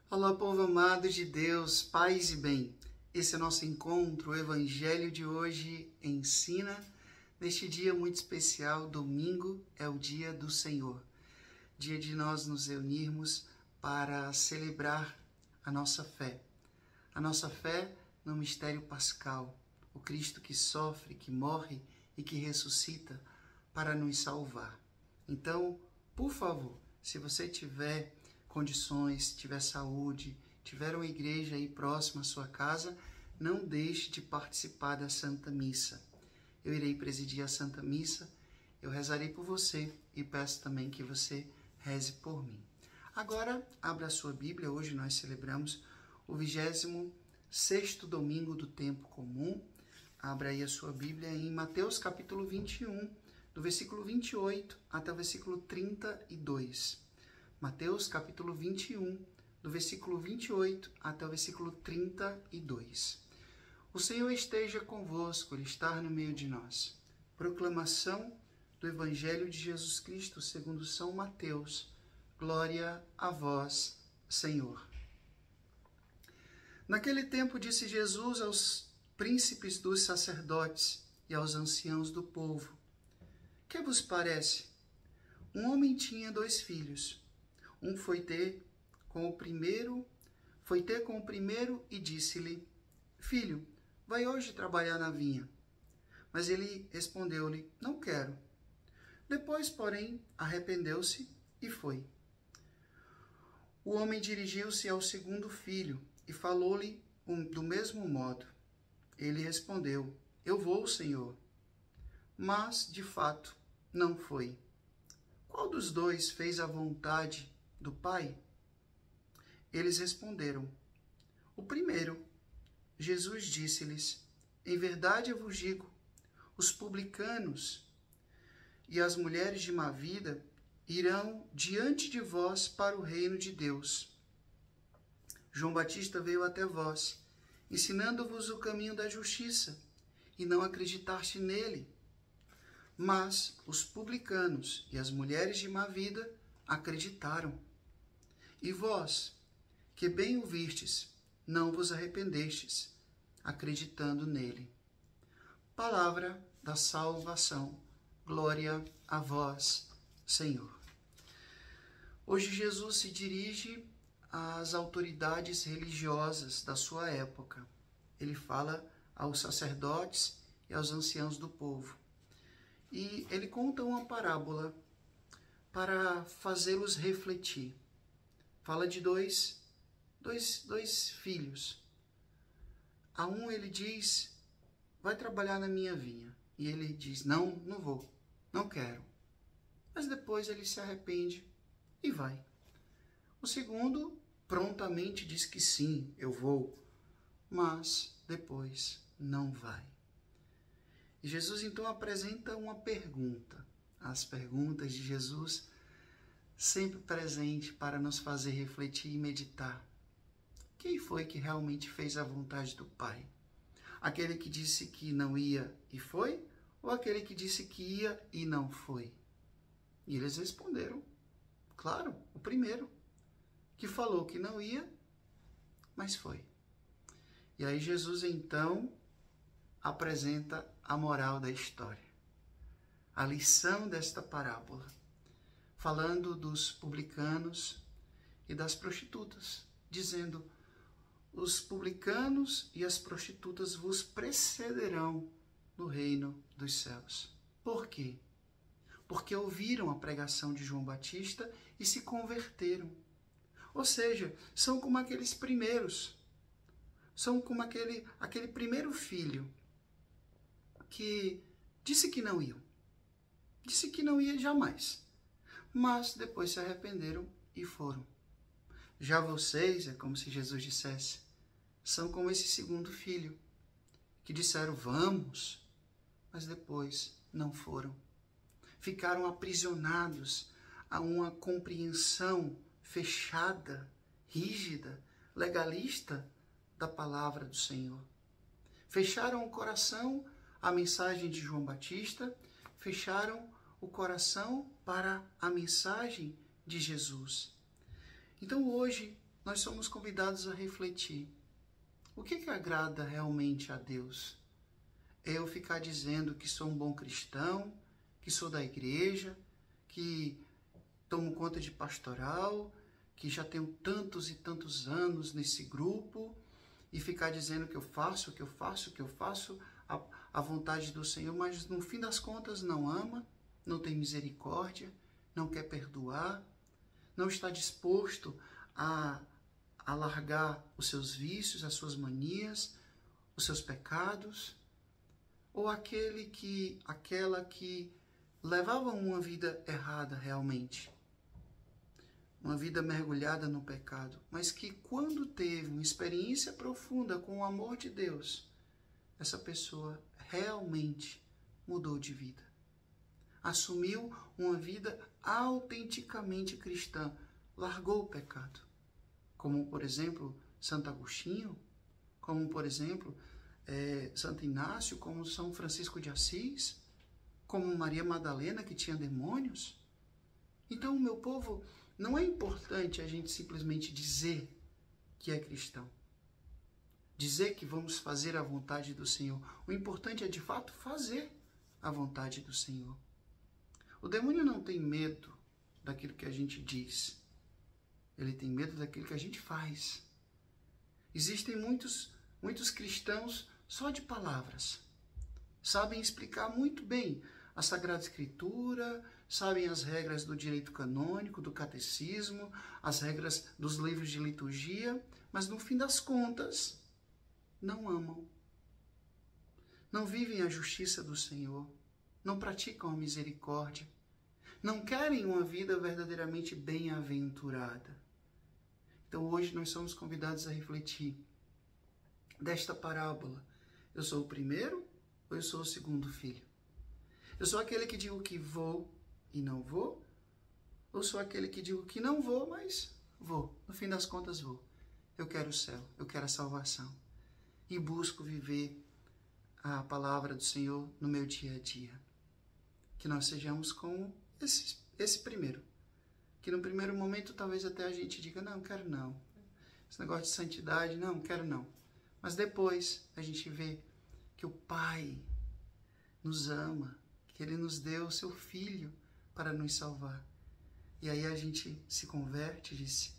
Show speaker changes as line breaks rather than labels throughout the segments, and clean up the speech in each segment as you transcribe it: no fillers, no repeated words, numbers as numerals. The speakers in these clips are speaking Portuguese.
Olá, povo amado de Deus, paz e bem. Esse é nosso encontro, o Evangelho de hoje ensina. Neste dia muito especial, domingo, é o dia do Senhor. Dia de nós nos reunirmos para celebrar a nossa fé. A nossa fé no mistério pascal, o Cristo que sofre, que morre e que ressuscita para nos salvar. Então, por favor, se você tiver condições, tiver saúde, tiver uma igreja aí próxima à sua casa, não deixe de participar da Santa Missa. Eu irei presidir a Santa Missa, eu rezarei por você e peço também que você reze por mim. Agora, abra a sua Bíblia, hoje nós celebramos o 26º domingo do tempo comum. Abra aí a sua Bíblia em Mateus capítulo 21, do versículo 28 até o versículo 32. Mateus capítulo 21, do versículo 28 até o versículo 32. O Senhor esteja convosco, Ele está no meio de nós. Proclamação do Evangelho de Jesus Cristo segundo São Mateus. Glória a vós, Senhor. Naquele tempo disse Jesus aos príncipes dos sacerdotes e aos anciãos do povo: Que vos parece? Um homem tinha 2 filhos. Um foi ter com o primeiro e disse-lhe: Filho, vai hoje trabalhar na vinha. Mas ele respondeu-lhe: Não quero. Depois, porém, arrependeu-se e foi. O homem dirigiu-se ao segundo filho e falou-lhe do mesmo modo. Ele respondeu: Eu vou, Senhor. Mas, de fato, não foi. Qual dos 2 fez a vontade do Pai? Eles responderam: O primeiro. Jesus disse-lhes: Em verdade eu vos digo, os publicanos e as mulheres de má vida irão diante de vós para o reino de Deus. João Batista veio até vós, ensinando-vos o caminho da justiça, e não acreditaste nele. Mas os publicanos e as mulheres de má vida acreditaram. E vós, que bem o vistes, não vos arrependestes, acreditando nele. Palavra da salvação. Glória a vós, Senhor. Hoje Jesus se dirige às autoridades religiosas da sua época. Ele fala aos sacerdotes e aos anciãos do povo. E ele conta uma parábola para fazê-los refletir. Fala de dois filhos. A um ele diz: vai trabalhar na minha vinha. E ele diz: não vou, não quero. Mas depois ele se arrepende e vai. O segundo prontamente diz que sim, eu vou, mas depois não vai. E Jesus então apresenta uma pergunta. As perguntas de Jesus sempre presente para nos fazer refletir e meditar. Quem foi que realmente fez a vontade do Pai? Aquele que disse que não ia e foi? Ou aquele que disse que ia e não foi? E eles responderam: claro, o primeiro, que falou que não ia, mas foi. E aí Jesus então apresenta a moral da história, a lição desta parábola, falando dos publicanos e das prostitutas, dizendo: os publicanos e as prostitutas vos precederão no reino dos céus. Por quê? Porque ouviram a pregação de João Batista e se converteram. Ou seja, são como aqueles primeiros. São como aquele primeiro filho que disse que não iam. Disse que não ia jamais. Mas depois se arrependeram e foram. Já vocês, é como se Jesus dissesse, são como esse segundo filho, que disseram vamos, mas depois não foram. Ficaram aprisionados a uma compreensão fechada, rígida, legalista da palavra do Senhor. Fecharam o coração à mensagem de João Batista, fecharam o coração para a mensagem de Jesus. Então hoje nós somos convidados a refletir. O que agrada realmente a Deus? É eu ficar dizendo que sou um bom cristão, que sou da igreja, que tomo conta de pastoral, que já tenho tantos e tantos anos nesse grupo, e ficar dizendo que eu faço a vontade do Senhor, mas no fim das contas não ama, não tem misericórdia, não quer perdoar, não está disposto a largar os seus vícios, as suas manias, os seus pecados, ou aquela que levava uma vida errada realmente, uma vida mergulhada no pecado, mas que quando teve uma experiência profunda com o amor de Deus, essa pessoa realmente mudou de vida. Assumiu uma vida autenticamente cristã, largou o pecado. Como, por exemplo, Santo Agostinho, como, por exemplo, Santo Inácio, como São Francisco de Assis, como Maria Madalena, que tinha demônios. Então, meu povo, não é importante a gente simplesmente dizer que é cristão, dizer que vamos fazer a vontade do Senhor. O importante é, de fato, fazer a vontade do Senhor. O demônio não tem medo daquilo que a gente diz. Ele tem medo daquilo que a gente faz. Existem muitos cristãos só de palavras. Sabem explicar muito bem a Sagrada Escritura, sabem as regras do direito canônico, do catecismo, as regras dos livros de liturgia, mas no fim das contas, não amam. Não vivem a justiça do Senhor, não praticam a misericórdia, não querem uma vida verdadeiramente bem-aventurada. Então hoje nós somos convidados a refletir desta parábola. Eu sou o primeiro ou eu sou o segundo filho? Eu sou aquele que digo que vou e não vou? Ou sou aquele que digo que não vou, mas vou? No fim das contas vou. Eu quero o céu, eu quero a salvação. E busco viver a palavra do Senhor no meu dia a dia. Que nós sejamos como esse primeiro. Que no primeiro momento talvez até a gente diga, não, quero não. Esse negócio de santidade, não, quero não. Mas depois a gente vê que o Pai nos ama, que Ele nos deu o seu Filho para nos salvar. E aí a gente se converte e diz,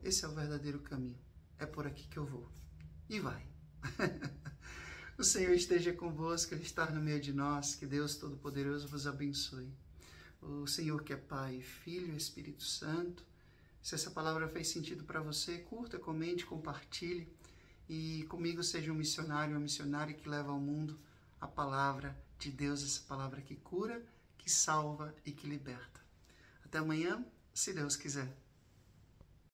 esse é o verdadeiro caminho. É por aqui que eu vou. E vai. O Senhor esteja convosco, Ele está no meio de nós. Que Deus Todo-Poderoso vos abençoe. O Senhor que é Pai, Filho e Espírito Santo. Se essa palavra fez sentido para você, curta, comente, compartilhe. E comigo seja um missionário, uma missionária que leva ao mundo a palavra de Deus, essa palavra que cura, que salva e que liberta. Até amanhã, se Deus quiser.